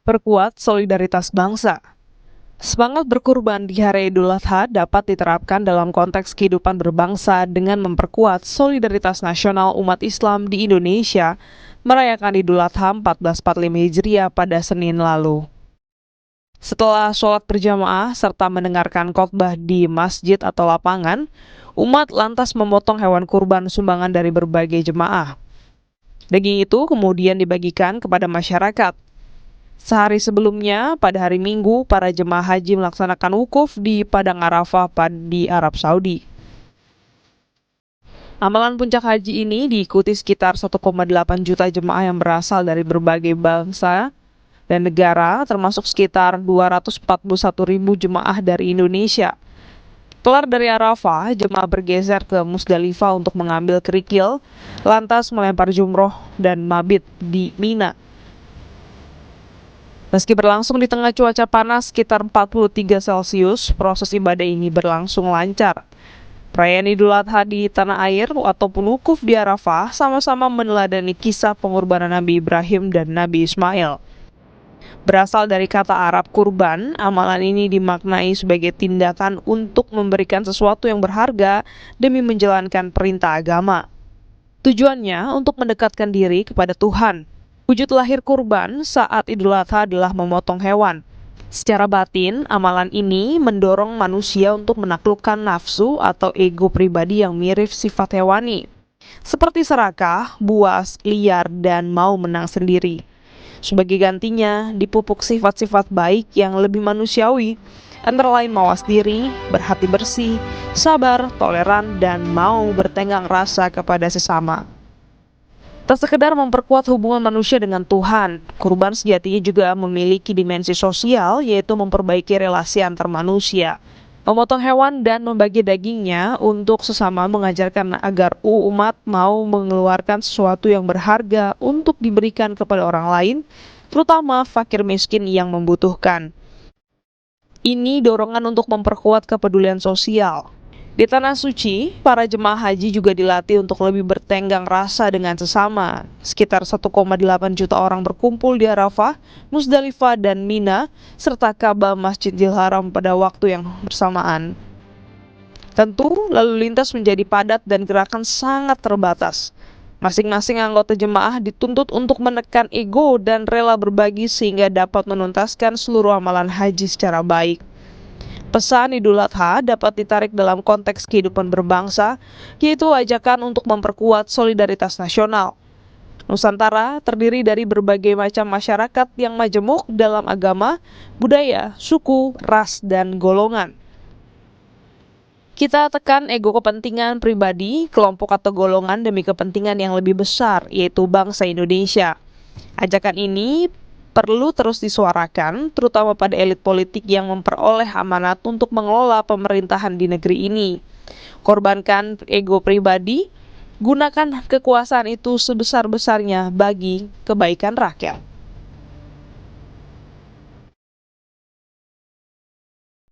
Perkuat solidaritas bangsa. Semangat berkurban di Hari Idul Adha dapat diterapkan dalam konteks kehidupan berbangsa dengan memperkuat solidaritas nasional umat Islam di Indonesia merayakan Idul Adha 1445 Hijriah pada Senin lalu. Setelah sholat berjamaah serta mendengarkan khotbah di masjid atau lapangan, umat lantas memotong hewan kurban sumbangan dari berbagai jemaah. Daging itu kemudian dibagikan kepada masyarakat. Sehari sebelumnya, pada hari Minggu, para jemaah haji melaksanakan wukuf di Padang Arafah di Arab Saudi. Amalan puncak haji ini diikuti sekitar 1,8 juta jemaah yang berasal dari berbagai bangsa dan negara, termasuk sekitar 241.000 jemaah dari Indonesia. Keluar dari Arafah, jemaah bergeser ke Musdalifah untuk mengambil kerikil, lantas melempar jumroh dan mabit di Mina. Meski berlangsung di tengah cuaca panas sekitar 43 Celcius, proses ibadah ini berlangsung lancar. Perayaan Idul Adha di tanah air ataupun wukuf di Arafah sama-sama meneladani kisah pengorbanan Nabi Ibrahim dan Nabi Ismail. Berasal dari kata Arab kurban, amalan ini dimaknai sebagai tindakan untuk memberikan sesuatu yang berharga demi menjalankan perintah agama. Tujuannya untuk mendekatkan diri kepada Tuhan. Wujud lahir kurban saat Idul Adha adalah memotong hewan. Secara batin, amalan ini mendorong manusia untuk menaklukkan nafsu atau ego pribadi yang mirip sifat hewani, seperti serakah, buas, liar, dan mau menang sendiri. Sebagai gantinya, dipupuk sifat-sifat baik yang lebih manusiawi, antara lain mawas diri, berhati bersih, sabar, toleran, dan mau bertenggang rasa kepada sesama. Tak sekedar memperkuat hubungan manusia dengan Tuhan, kurban sejatinya juga memiliki dimensi sosial, yaitu memperbaiki relasi antar manusia. Memotong hewan dan membagi dagingnya untuk sesama mengajarkan agar umat mau mengeluarkan sesuatu yang berharga untuk diberikan kepada orang lain, terutama fakir miskin yang membutuhkan. Ini dorongan untuk memperkuat kepedulian sosial. Di Tanah Suci, para jemaah haji juga dilatih untuk lebih bertenggang rasa dengan sesama. Sekitar 1,8 juta orang berkumpul di Arafah, Musdalifah, dan Mina, serta Ka'bah Masjidil Haram pada waktu yang bersamaan. Tentu, lalu lintas menjadi padat dan gerakan sangat terbatas. Masing-masing anggota jemaah dituntut untuk menekan ego dan rela berbagi sehingga dapat menuntaskan seluruh amalan haji secara baik. Pesan Idul Adha dapat ditarik dalam konteks kehidupan berbangsa, yaitu ajakan untuk memperkuat solidaritas nasional. Nusantara terdiri dari berbagai macam masyarakat yang majemuk dalam agama, budaya, suku, ras, dan golongan. Kita tekan ego kepentingan pribadi, kelompok atau golongan demi kepentingan yang lebih besar, yaitu bangsa Indonesia. Ajakan ini perlu terus disuarakan, terutama pada elit politik yang memperoleh amanat untuk mengelola pemerintahan di negeri ini. Korbankan ego pribadi, gunakan kekuasaan itu sebesar-besarnya bagi kebaikan rakyat.